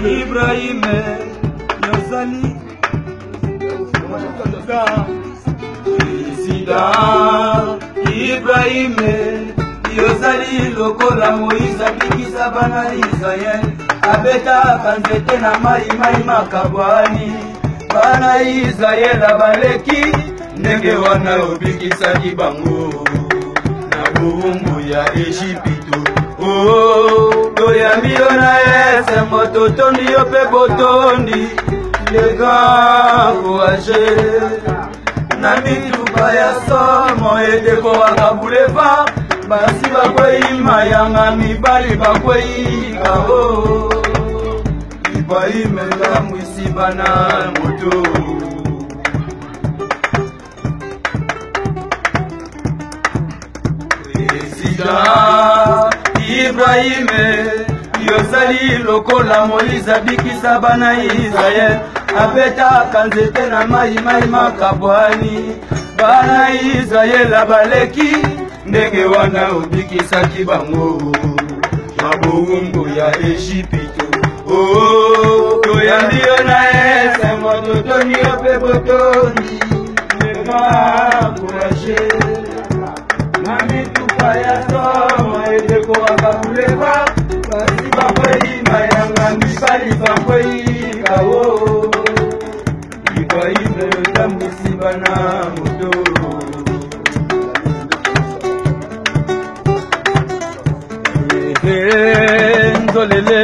Ibrahim Yozali Ibrahim Yozali lokola Moïse abikisa bana Israël abeta kanzete na mai makabwani bana Israël abaleki ndenge wana obikisaki bango na bumbu ya Ejipito. Oh, toyambi yo na ese moto tondi yo pe botondi les grands courageux na mituka ya somo edeko wakabuleva basi bakwei mayanga mibali bakwei kao Ibrahim la mwisibana moto Ibrahim Yozali lokola Moïse abikisa bana Israël abeta kanzete na mai makabwani bana Israël abaleki ndenge wana obikisaki bango mabumbu ya Ejipito. Oh, toyambi yo na ese moto toni yo pe botoni mema courageux na mituka ya somo edeko wakabuleva basi bakwei mayanga mibali bakwei kao Ibrahim tambisi bana moto. Nzolele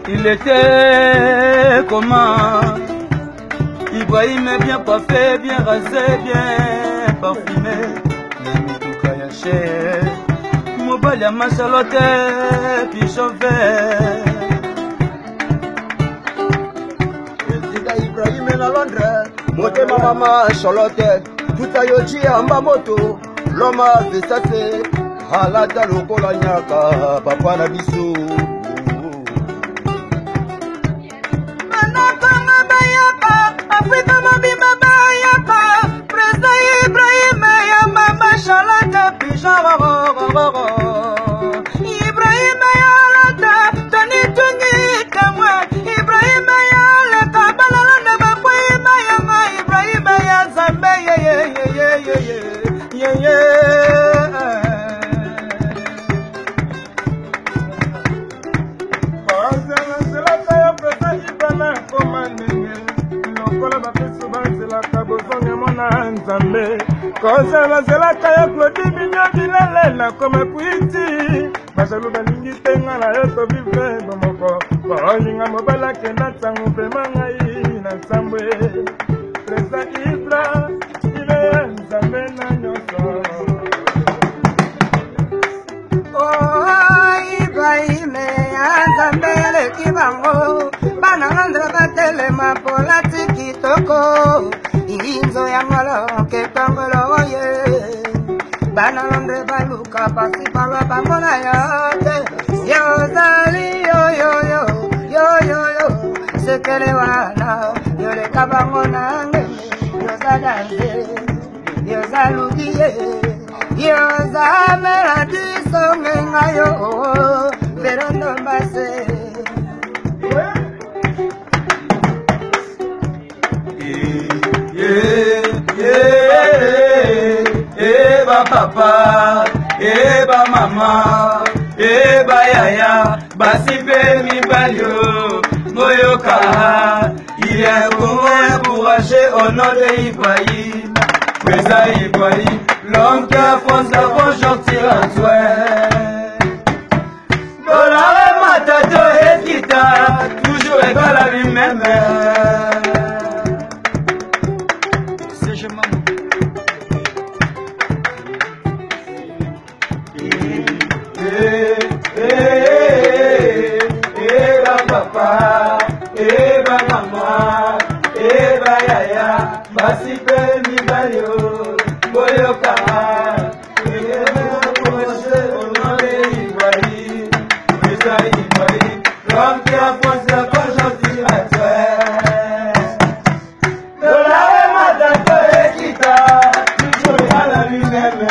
il était comment Ibrahim est bien coiffé, bien rasé, bien parfumé. Namituka ya cher, mobile ya machalote, pigeon vert. Zika Ibrahim na Londres, motema mama Charlotte, tuta yoji amba moto, loma vesate, halata lokola nyaka, papa na biso. Afrika mabimba bayaka President Ibrahim ya mama Charlotte pigeon Ibrahim ya lata toni tungi kamwa Ibrahim ya lata balalanda bakwai mayama Ibrahim ya zambe ye Koza bazelaka ya Claudie Binyo bilele na koma kuiti bajalu balingi tenga na yo to vive bomoko baolinga mobala kenda tango pema ngai na nsambwe Presa Ibra ile nzambe na nyoso. Oh Ibrahim nzambe leki bango bana Londres batelema pola tikitoko inzo ya ngolo ke kangolo ye bana Londres baluka pasi palwa bambona yote Yozali yo sekele wana yole kabango nange yozadanze yozalugiye yozamela disonge ngayo verondo mbase Eba papa, eba mama, eba yaya, basipe mibalio, moyoka, il est encouragé au nom de Ibrahim, Président Ibrahim, l'homme qui a fonce d'avant gentil à toi. Dollar matato et guitare, toujours égal à lui-même. Papa, eba mama, eba yaya, basipe mibalio, boyoka, eba kose onore Ibrahim, Mesa Ibrahim, l'homme qui a posé la conjoncture à toi. De la remadato et kita, toujours à la lui-même.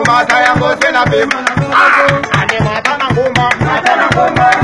mata yango tena pema. Ane mata na ngoma.